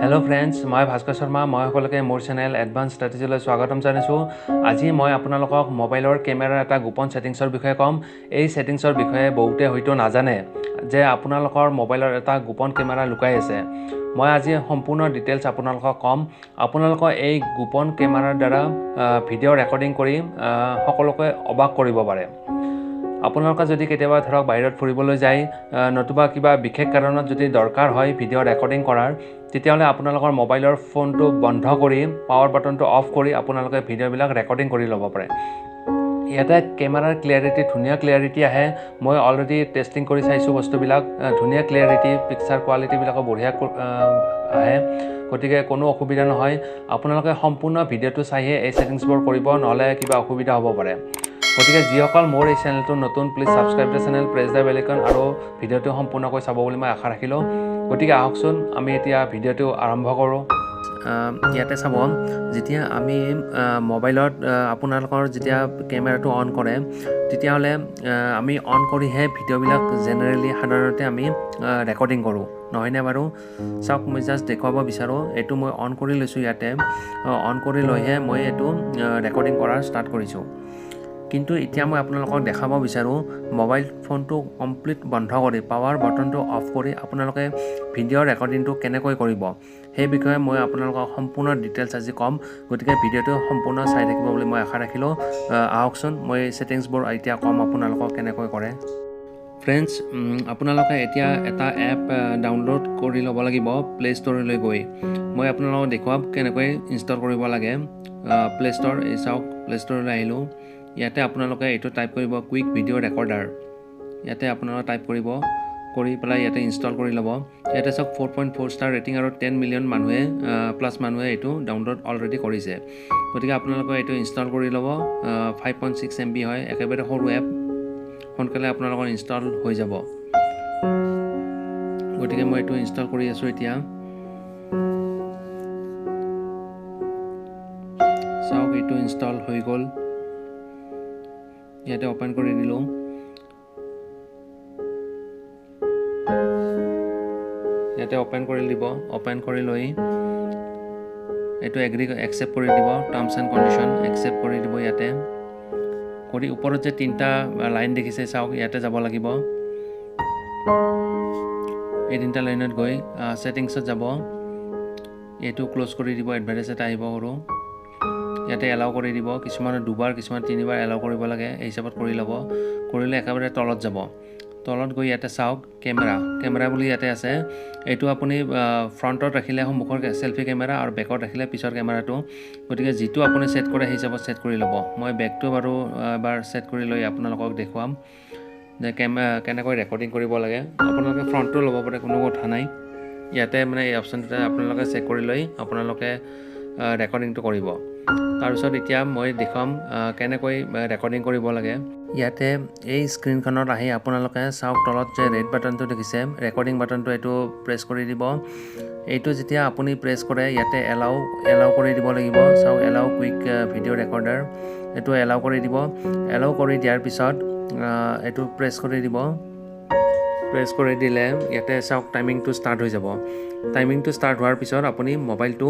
Hello' friends, মই ভাস্কৰ শৰ্মা। মই সকলোকে মোৰ চেনেল এডভান্স ষ্ট্ৰেটেজিলৈ স্বাগতম জনাইছোঁ। আজি মই আপোনালোকক মোবাইলৰ কেমেৰাৰ এটা গোপন ছেটিংছৰ বিষয়ে ক'ম। এই ছেটিংছৰ বিষয়ে বহুতে হয়তো নাজানে যে আপোনালোকৰ মোবাইলৰ এটা গোপন কেমেৰা লুকাই আছে। মই আজি সম্পূৰ্ণ ডিটেইলছ আপোনালোকক ক'ম। আপোনালোকৰ এই গোপন কেমেৰাৰ দ্বাৰা ভিডিঅ' ৰেকৰ্ডিং কৰি সকলোকে অবাক কৰিব পাৰে। আপোনালোকে যদি কেতিয়াবা ধৰক বাহিৰত ফুৰিবলৈ যায়, নতুবা কিবা বিশেষ কাৰণত যদি দৰকাৰ হয় ভিডিঅ' ৰেকৰ্ডিং কৰাৰ, তেতিয়াহ'লে আপোনালোকৰ মোবাইলৰ ফোনটো বন্ধ কৰি পাৱাৰ বাটনটো অফ কৰি আপোনালোকে ভিডিঅ'বিলাক ৰেকৰ্ডিং কৰি ল'ব পাৰে। ইয়াতে কেমেৰাৰ ক্লিয়াৰিটি ধুনীয়া ক্লিয়াৰিটি আহে। মই অলৰেডি টেষ্টিং কৰি চাইছোঁ বস্তুবিলাক, ধুনীয়া ক্লিয়াৰিটি, পিকচাৰ কোৱালিটিবিলাকো বঢ়িয়া আহে। গতিকে কোনো অসুবিধা নহয়। আপোনালোকে সম্পূৰ্ণ ভিডিঅ'টো চাইহে এই ছেটিংছবোৰ কৰিব, নহ'লে কিবা অসুবিধা হ'ব পাৰে। গতিকে যিসকল মোৰ এই চেনেলটো নতুন, please subscribe the channel, press the bell icon আৰু ভিডিঅ'টো সম্পূৰ্ণকৈ চাব বুলি মই আশা ৰাখিলোঁ। গতিকে আহকচোন আমি এতিয়া ভিডিঅ'টো আৰম্ভ কৰোঁ। ইয়াতে চাব, যেতিয়া আমি মোবাইলত আপোনালোকৰ যেতিয়া কেমেৰাটো অন কৰে, তেতিয়াহ'লে আমি অন কৰিহে ভিডিঅ'বিলাক জেনেৰেলি সাধাৰণতে আমি ৰেকৰ্ডিং কৰোঁ, নহয়নে বাৰু? চাওক, মই জাষ্ট দেখুৱাব বিচাৰোঁ। এইটো মই অন কৰি লৈছোঁ। ইয়াতে অন কৰি লৈহে মই এইটো ৰেকৰ্ডিং কৰা ষ্টাৰ্ট কৰিছোঁ। কিন্তু এতিয়া মই আপোনালোকক দেখাব বিচাৰোঁ মোবাইল ফোনটো কমপ্লিট বন্ধ কৰি পাৱাৰ বাটনটো অফ কৰি আপোনালোকে ভিডিঅ' ৰেকৰ্ডিংটো কেনেকৈ কৰিব, সেই বিষয়ে মই আপোনালোকক সম্পূৰ্ণ ডিটেইলছ আজি ক'ম। গতিকে ভিডিঅ'টো সম্পূৰ্ণ চাই থাকিব বুলি মই আশা ৰাখিলোঁ। আহকচোন মই ছেটিংছবোৰ এতিয়া ক'ম আপোনালোকক কেনেকৈ কৰে। ফ্ৰেণ্ডছ, আপোনালোকে এতিয়া এটা এপ ডাউনলোড কৰি ল'ব লাগিব প্লে' ষ্ট'ৰলৈ গৈ। মই আপোনালোকক দেখুৱাম কেনেকৈ ইনষ্টল কৰিব লাগে। প্লে' ষ্ট'ৰ, এই চাওক, প্লে' ষ্ট'ৰলৈ আহিলোঁ। ইয়াতে আপোনালোকে এইটো টাইপ কৰিব, কুইক ভিডিঅ' ৰেকৰ্ডাৰ। ইয়াতে আপোনালোকে টাইপ কৰিব, কৰি পেলাই ইয়াতে ইনষ্টল কৰি ল'ব। ইয়াতে চাওক 4.4 ষ্টাৰ ৰেটিং আৰু 10 মিলিয়ন প্লাছ মানুহে এইটো ডাউনলোড অলৰেডি কৰিছে। গতিকে আপোনালোকে এইটো ইনষ্টল কৰি ল'ব। 5.6 MB হয়, একেবাৰে সৰু এপ, সোনকালে আপোনালোকৰ ইনষ্টল হৈ যাব। গতিকে মই এইটো ইনষ্টল কৰি আছোঁ এতিয়া। চাওক, এইটো ইনষ্টল হৈ গ'ল। ইয়াতে অ'পেন কৰি দিলোঁ। ইয়াতে অ'পেন কৰি দিব। অ'পেন কৰি লৈ এইটো একচেপ্ট কৰি দিব, টাৰ্মছ এণ্ড কণ্ডিশ্যন একচেপ্ট কৰি দিব। ইয়াতে কৰি ওপৰত যে 3টা লাইন দেখিছে, চাওক, ইয়াতে যাব লাগিব। এই 3টা লাইনত গৈ ছেটিংছত যাব। এইটো ক্ল'জ কৰি দিব, এডভাৰটাইজ এটা আহিব সৰু। ইয়াতে এলাউ কৰি দিব। কিছুমানে 2বাৰ, কিছুমান 3বাৰ এলাউ কৰিব লাগে, এই হিচাপত কৰি ল'ব। কৰিলে একেবাৰে তলত যাব। তলত গৈ ইয়াতে চাওক, কেমেৰা বুলি ইয়াতে আছে। এইটো আপুনি ফ্ৰণ্টত ৰাখিলে সন্মুখৰ ছেলফি কেমেৰা আৰু বেকত ৰাখিলে পিছৰ কেমেৰাটো। গতিকে যিটো আপুনি ছেট কৰে সেই হিচাপত ছেট কৰি ল'ব। মই বেকটো বাৰু এবাৰ ছেট কৰি লৈ আপোনালোকক দেখুৱাম যে কেনেকৈ ৰেকৰ্ডিং কৰিব লাগে। আপোনালোকে ফ্ৰণ্টটো ল'ব পাৰে, কোনো কথা নাই। ইয়াতে মানে এই অপশ্যনটোতে আপোনালোকে চেক কৰি লৈ আপোনালোকে ৰেকৰ্ডিংটো কৰিব। তাৰপিছত এতিয়া মই দেখুৱাম কেনেকৈ ৰেকৰ্ডিং কৰিব লাগে। ইয়াতে এই স্ক্ৰীনখনত আহি আপোনালোকে চাওক, তলত যে ৰেড বাটনটো দেখিছে, ৰেকৰ্ডিং বাটনটো, এইটো প্ৰেছ কৰি দিব। এইটো যেতিয়া আপুনি প্ৰেছ কৰে, ইয়াতে এলাউ কৰি দিব লাগিব। চাওক, এলাউ কুইক ভিডিঅ' ৰেকৰ্ডাৰ, এইটো এলাউ কৰি দিব। এলাউ কৰি দিয়াৰ পিছত এইটো প্ৰেছ কৰি দিব। প্ৰেছ কৰি দিলে ইয়াতে চাওক, টাইমিংটো ষ্টাৰ্ট হৈ যাব। টাইমিংটো ষ্টাৰ্ট হোৱাৰ পিছত আপুনি মোবাইলটো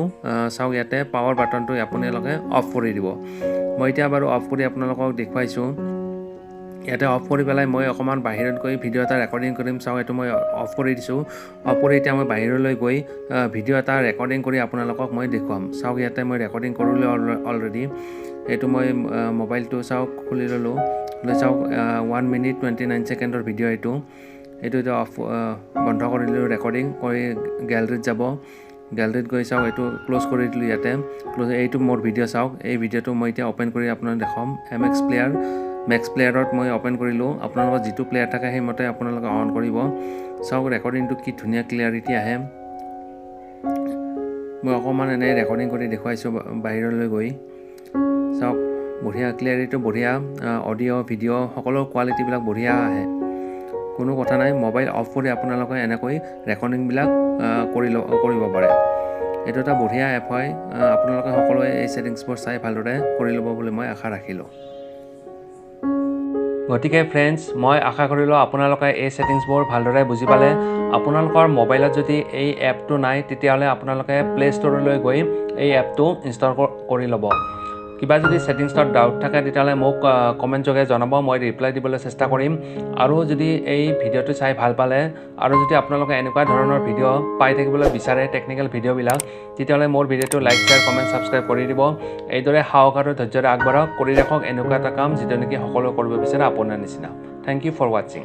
চাওক, ইয়াতে পাৱাৰ বাটনটো আপোনালোকে অফ কৰি দিব। মই এতিয়া বাৰু অফ কৰি আপোনালোকক দেখুৱাইছোঁ। ইয়াতে অফ কৰি পেলাই মই অকণমান বাহিৰত গৈ ভিডিঅ' এটা ৰেকৰ্ডিং কৰিম। চাওক, এইটো মই অফ কৰি দিছোঁ। অফ কৰি এতিয়া মই বাহিৰলৈ গৈ ভিডিঅ' এটা ৰেকৰ্ডিং কৰি আপোনালোকক মই দেখুৱাম। চাওক, ইয়াতে মই ৰেকৰ্ডিং কৰিলোঁ অলৰেডি। এইটো মই মোবাইলটো চাওক খুলি ল'লোঁ। চাওক, 1 মিনিট 29 ছেকেণ্ডৰ ভিডিঅ' এইটো এতিয়া বন্ধ কৰি দিলোঁ। ৰেকৰ্ডিং কৰি গেলেৰীত যাব। গেলেৰীত গৈ চাওক, এইটো ক্ল'জ কৰি দিলোঁ। ইয়াতে এইটো মোৰ ভিডিঅ' চাওক। এই ভিডিঅ'টো মই এতিয়া অ'পেন কৰি আপোনাক দেখাম। মেক্স প্লেয়াৰত মই অ'পেন কৰিলোঁ। আপোনালোকৰ যিটো প্লেয়াৰ থাকে সেইমতে আপোনালোকে অন কৰিব। চাওক, ৰেকৰ্ডিংটো কি ধুনীয়া ক্লিয়াৰিটি আহে। মই অকণমান এনেই ৰেকৰ্ডিং কৰি দেখুৱাইছোঁ বাহিৰলৈ গৈ। চাওক, বঢ়িয়া ক্লিয়াৰিটি, বঢ়িয়া অডিঅ' ভিডিঅ' সকলো কোৱালিটিবিলাক বঢ়িয়া আহে। কোনো কথা নাই। মোবাইল অফ কৰি আপোনালোকে এনেকৈ ৰেকৰ্ডিংবিলাক কৰিব পাৰে। এইটো এটা বঢ়িয়া এপ হয়। আপোনালোকে সকলোৱে এই ছেটিংছবোৰ চাই ভালদৰে কৰি ল'ব বুলি মই আশা ৰাখিলোঁ। গতিকে ফ্ৰেণ্ডছ, মই আশা কৰিলোঁ আপোনালোকে এই ছেটিংছবোৰ ভালদৰে বুজি পালে। আপোনালোকৰ মোবাইলত যদি এই এপটো নাই তেতিয়াহ'লে আপোনালোকে প্লে ষ্ট'ৰলৈ গৈ এই এপটো ইনষ্টল কৰি ল'ব। কিবা যদি ছেটিংছত ডাউট থাকে তেতিয়াহ'লে মোক কমেণ্ট যোগে জনাব, মই ৰিপ্লাই দিবলৈ চেষ্টা কৰিম। আৰু যদি এই ভিডিঅ'টো চাই ভাল পালে আৰু যদি আপোনালোকে এনেকুৱা ধৰণৰ ভিডিঅ' পাই থাকিবলৈ বিচাৰে টেকনিকেল ভিডিঅ'বিলাক, তেতিয়াহ'লে মোৰ ভিডিঅ'টো লাইক, শ্বেয়াৰ, কমেণ্ট, ছাবস্ক্ৰাইব কৰি দিব। এইদৰে সাহস আৰু ধৈৰ্যৰে আগবাঢ়ক, কৰি ৰাখক এনেকুৱা এটা কাম যিটো নেকি সকলোৱে কৰিব বিচাৰে আপোনাৰ নিচিনা। থেংক ইউ ফৰ ৱাচিং।